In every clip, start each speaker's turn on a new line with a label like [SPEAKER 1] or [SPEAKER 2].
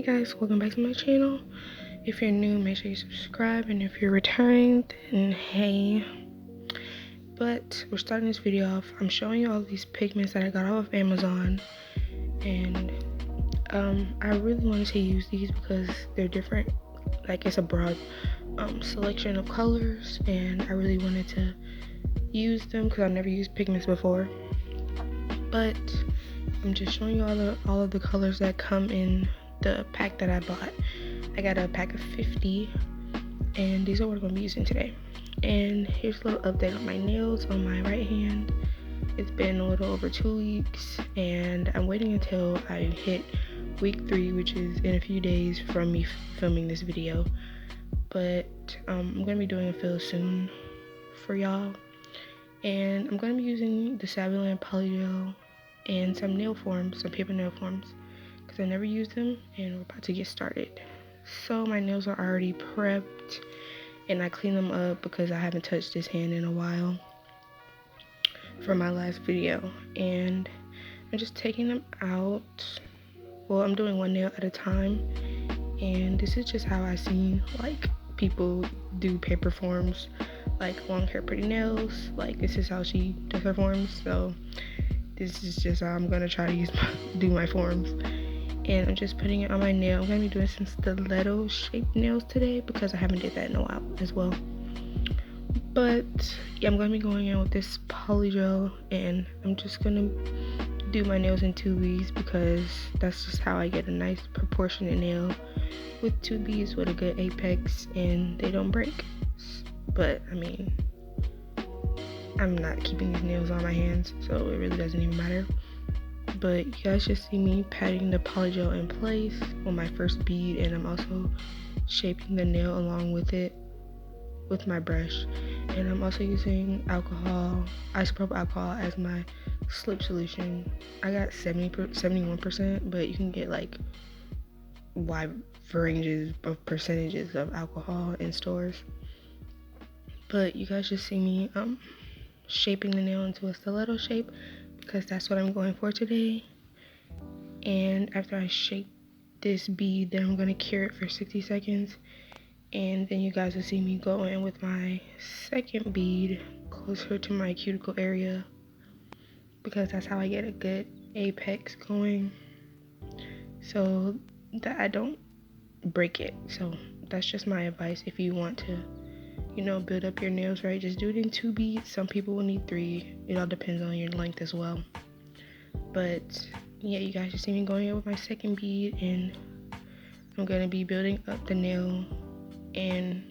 [SPEAKER 1] guys, welcome back to my channel. If you're new, make sure you subscribe, and if you're returning, then hey. But we're starting this video off. I'm showing you all these pigments that I got off of Amazon, and I really wanted to use these because they're different. Like, it's a broad selection of colors, and I really wanted to use them because I've never used pigments before. But I'm just showing you all of the colors that come in the pack that I bought. I got a pack of 50, and these are what I'm going to be using today. And here's a little update on my nails on my right hand. It's been a little over 2 weeks, and I'm waiting until I hit week 3, which is in a few days from me filming this video. But I'm going to be doing a fill soon for y'all, and I'm going to be using the Saviland Polygel and some nail forms, some paper nail forms, because I never used them, and we're about to get started. So my nails are already prepped, and I cleaned them up because I haven't touched this hand in a while from my last video, and I'm just taking them out. Well, I'm doing one nail at a time, and this is just how I seen like people do paper forms, like long hair pretty nails. Like, this is how she does her forms, so this is just how I'm gonna try to do my forms. And I'm just putting it on my nail. I'm gonna be doing some stiletto shaped nails today because I haven't did that in a while as well. But yeah, I'm gonna be going in with this polygel, and I'm just gonna do my nails in 2Bs because that's just how I get a nice proportionate nail with 2Bs with a good apex, and they don't break. But I mean, I'm not keeping these nails on my hands, so it really doesn't even matter. But you guys just see me patting the polygel in place on my first bead, and I'm also shaping the nail along with it with my brush. And I'm also using alcohol, isopropyl alcohol, as my slip solution. I got 71%, but you can get like wide ranges of percentages of alcohol in stores. But you guys just see me shaping the nail into a stiletto shape because that's what I'm going for today. And after I shape this bead, then I'm going to cure it for 60 seconds, and then you guys will see me go in with my second bead closer to my cuticle area because that's how I get a good apex going, so that I don't break it. So that's just my advice. If you want to, you know, build up your nails right, just do it in 2 beads. Some people will need 3. It all depends on your length as well. But yeah, you guys just see me going in with my second bead, and I'm gonna be building up the nail and,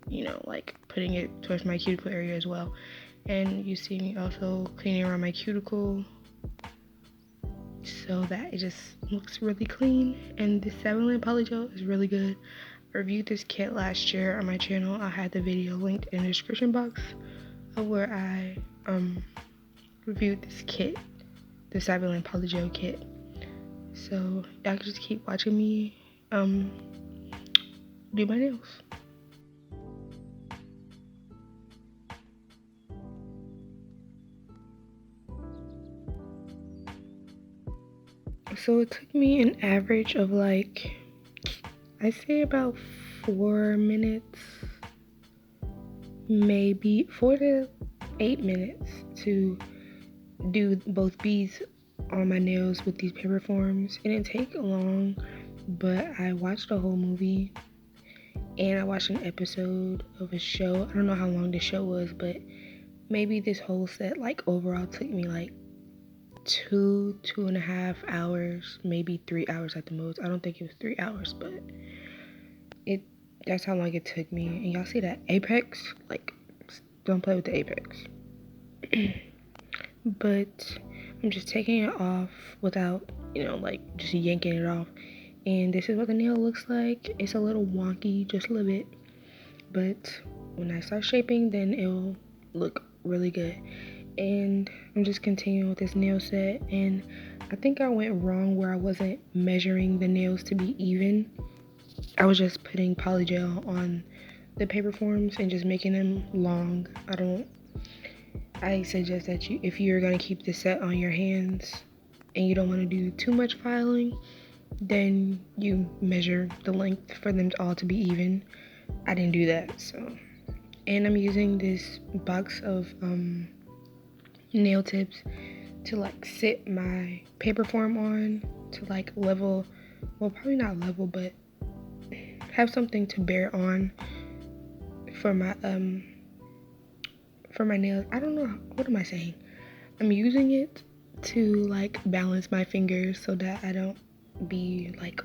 [SPEAKER 1] you know, like putting it towards my cuticle area as well. And you see me also cleaning around my cuticle so that it just looks really clean. And this Saviland Polygel is really good. I reviewed this kit last year on my channel. I had the video linked in the description box of where I reviewed this kit, the Saviland Polygel kit. So y'all can just keep watching me do my nails. So it took me an average of like, I say about 4 minutes, maybe 4 to 8 minutes to do both beads on my nails with these paper forms. It didn't take long, but I watched a whole movie, and I watched an episode of a show. I don't know how long the show was, but maybe this whole set like overall took me like 2.5 hours, maybe 3 hours at the most. I don't think it was 3 hours, but that's how long it took me. And y'all see that apex? Like, don't play with the apex. But I'm just taking it off without, you know, like just yanking it off. And this is what the nail looks like. It's a little wonky, just a little bit, but when I start shaping, then it'll look really good. And I'm just continuing with this nail set, and I think I went wrong where I wasn't measuring the nails to be even. I was just putting polygel on the paper forms and just making them long. I suggest that if you're gonna keep this set on your hands and you don't want to do too much filing, then you measure the length for them all to be even. I didn't do that, so. And I'm using this box of nail tips to like sit my paper form on, to like level, well, probably not level, but have something to bear on for my nails. I don't know, what am I saying? I'm using it to like balance my fingers so that I don't be like,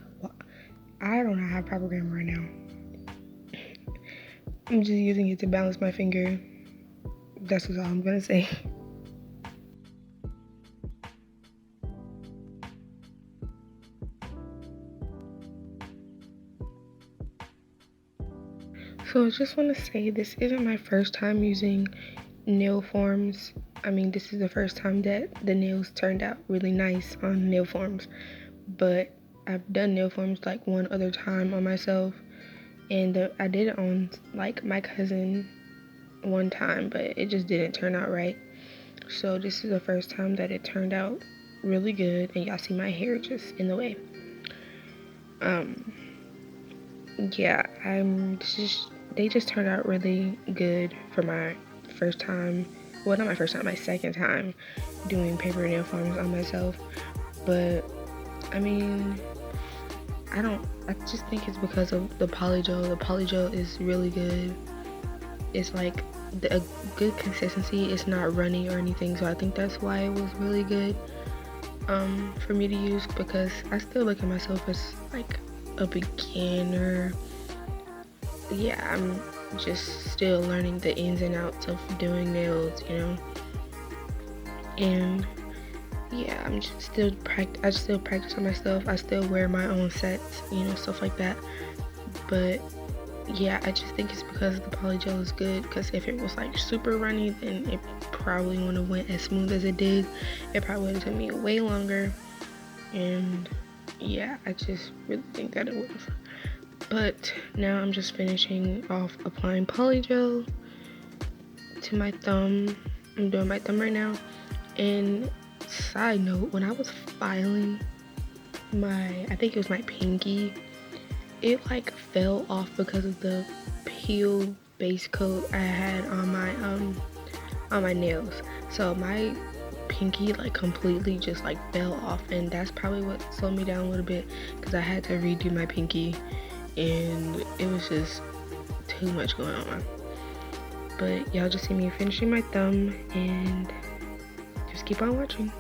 [SPEAKER 1] I don't know how to proper grammar right now. I'm just using it to balance my finger. That's all I'm gonna say. So I just want to say this isn't my first time using nail forms. I mean, this is the first time that the nails turned out really nice on nail forms. But I've done nail forms like one other time on myself, and I did it on like my cousin one time, but it just didn't turn out right. So this is the first time that it turned out really good, and y'all see my hair just in the way. Yeah, they just turned out really good for my first time. Well, not my first time, my second time doing paper nail forms on myself. But I mean, I just think it's because of the polygel. The polygel is really good. It's like a good consistency. It's not runny or anything, so I think that's why it was really good for me to use, because I still look at myself as like a beginner. Yeah, I'm just still learning the ins and outs of doing nails, you know. And yeah, I still practice on myself. I still wear my own sets, you know, stuff like that. But yeah, I just think it's because the polygel is good, because if it was like super runny, then it probably wouldn't have went as smooth as it did. It probably would have taken me way longer. And yeah, I just really think that it would have. But now I'm just finishing off applying polygel to my thumb. I'm doing my thumb right now. And side note, when I was filing I think it was my pinky, it like fell off because of the peel base coat I had on my nails. So my pinky like completely just like fell off, and that's probably what slowed me down a little bit, because I had to redo my pinky and it was just too much going on. But y'all just see me finishing my thumb, and just keep on watching.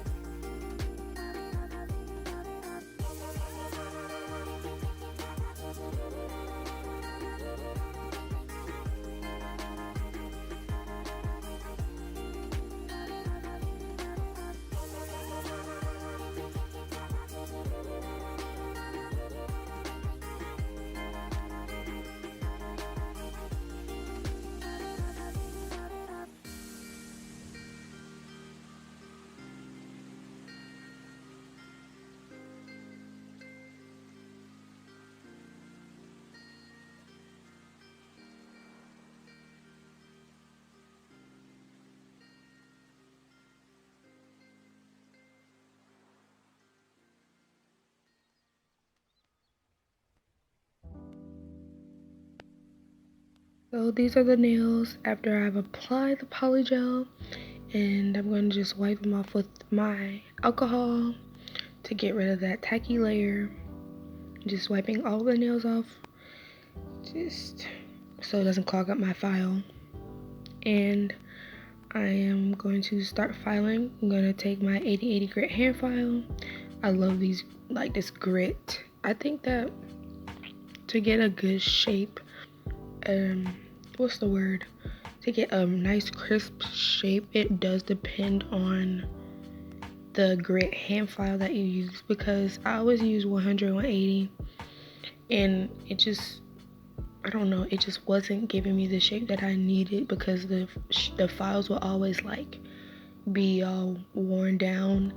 [SPEAKER 1] So these are the nails after I've applied the polygel, and I'm going to just wipe them off with my alcohol to get rid of that tacky layer. Just wiping all the nails off, just so it doesn't clog up my file. And I am going to start filing. I'm going to take my 8080 grit hand file. I love these, like this grit. I think that to get a good shape, what's the word? To get a nice crisp shape, it does depend on the grit hand file that you use, because I always use 100, 180, and it just, I don't know, it just wasn't giving me the shape that I needed, because the files will always like be all worn down,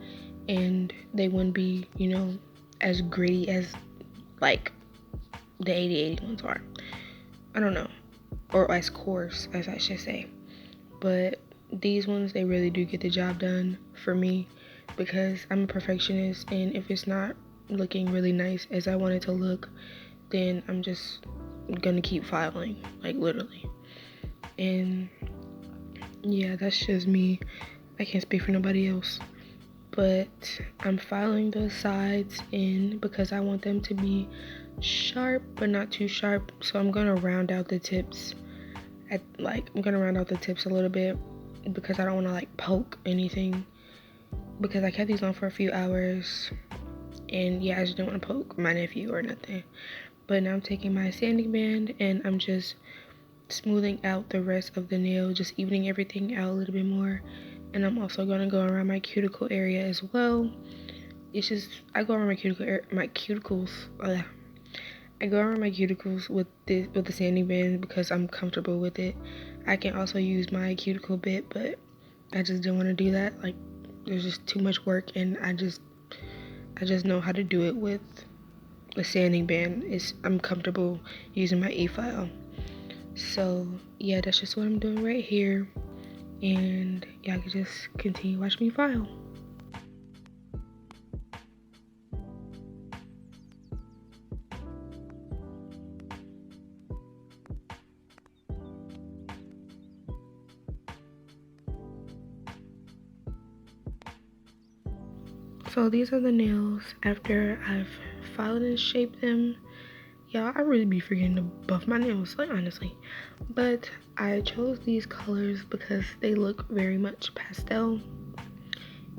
[SPEAKER 1] and they wouldn't be, you know, as gritty as like the 8080 ones are. I don't know, or as coarse as I should say. But these ones, they really do get the job done for me, because I'm a perfectionist, and if it's not looking really nice as I want it to look, then I'm just gonna keep filing, like literally. And yeah, that's just me. I can't speak for nobody else. But I'm filing the sides in because I want them to be sharp but not too sharp. So I'm gonna round out the tips I'm gonna round out the tips a little bit because I don't want to like poke anything, because I kept these on for a few hours and yeah, I just didn't want to poke my nephew or nothing. But now I'm taking my sanding band and I'm just smoothing out the rest of the nail, just evening everything out a little bit more. And I'm also gonna go around my cuticle area as well. It's just I go around my cuticles. I go around my cuticles with the sanding band because I'm comfortable with it. I can also use my cuticle bit, but I just didn't want to do that. Like, there's just too much work, and I just know how to do it with a sanding band. I'm comfortable using my e-file. So yeah, that's just what I'm doing right here, and y'all can just continue watching me file. So these are the nails after I've filed and shaped them. Y'all, I really be forgetting to buff my nails, like honestly. But I chose these colors because they look very much pastel.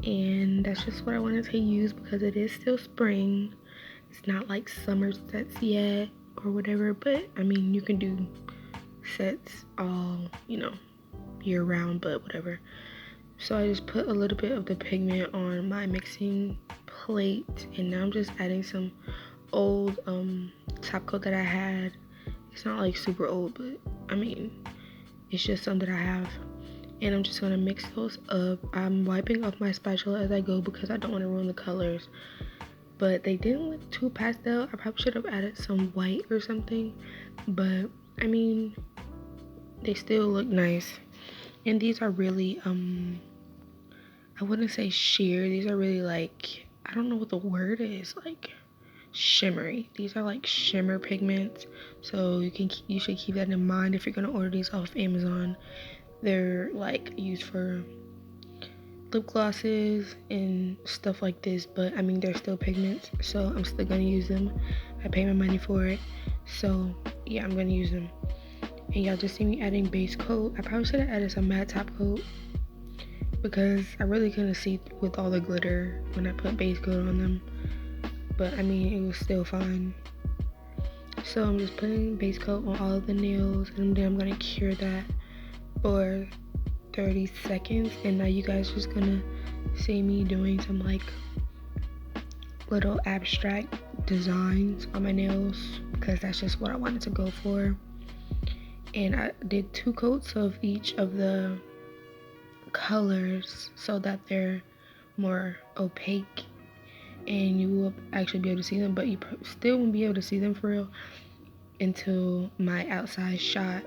[SPEAKER 1] And that's just what I wanted to use because it is still spring. It's not like summer sets yet or whatever, but I mean, you can do sets all, year round, but whatever. So I just put a little bit of the pigment on my mixing plate, and now I'm just adding some old top coat that I had. It's not like super old, but I mean, it's just some that I have, and I'm just gonna mix those up. I'm wiping off my spatula as I go because I don't want to ruin the colors, but they didn't look too pastel. I probably should have added some white or something, but I mean, they still look nice. And these are really I wouldn't say sheer. These are really like, I don't know what the word is, like shimmery. These are like shimmer pigments. So you should keep that in mind if you're gonna order these off Amazon. They're like used for lip glosses and stuff like this, but I mean, they're still pigments, so I'm still gonna use them. I pay my money for it, so yeah, I'm gonna use them. And y'all just see me adding base coat. I probably should have added some matte top coat because I really couldn't see with all the glitter when I put base coat on them, but I mean, it was still fine. So I'm just putting base coat on all of the nails, and then I'm gonna cure that for 30 seconds. And now you guys just gonna see me doing some like little abstract designs on my nails because that's just what I wanted to go for. And I did 2 coats of each of the colors so that they're more opaque and you will actually be able to see them, but you still won't be able to see them for real until my outside shot.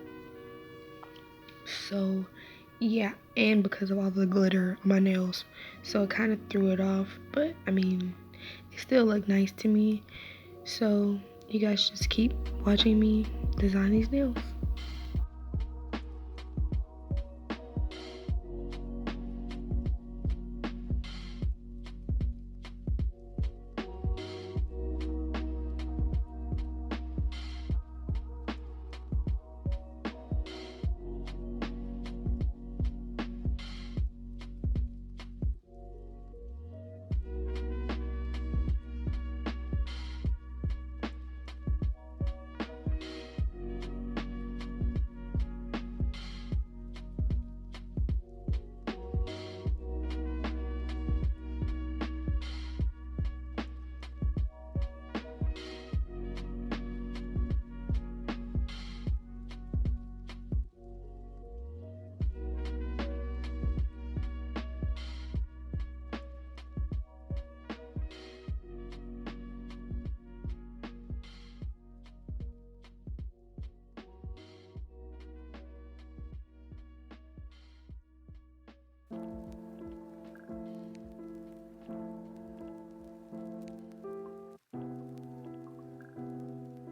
[SPEAKER 1] So yeah, and because of all the glitter on my nails, so it kind of threw it off, but I mean, it still looked nice to me. So you guys just keep watching me design these nails.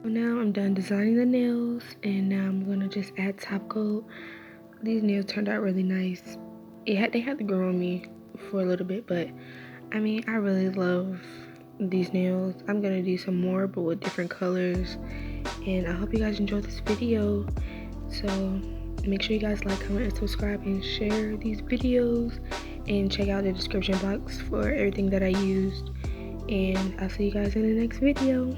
[SPEAKER 1] Now I'm done designing the nails, and now I'm gonna just add top coat. These nails turned out really nice. They had to grow on me for a little bit, but I mean, I really love these nails. I'm gonna do some more, but with different colors. And I hope you guys enjoyed this video. So make sure you guys like, comment, and subscribe, and share these videos. And check out the description box for everything that I used. And I'll see you guys in the next video.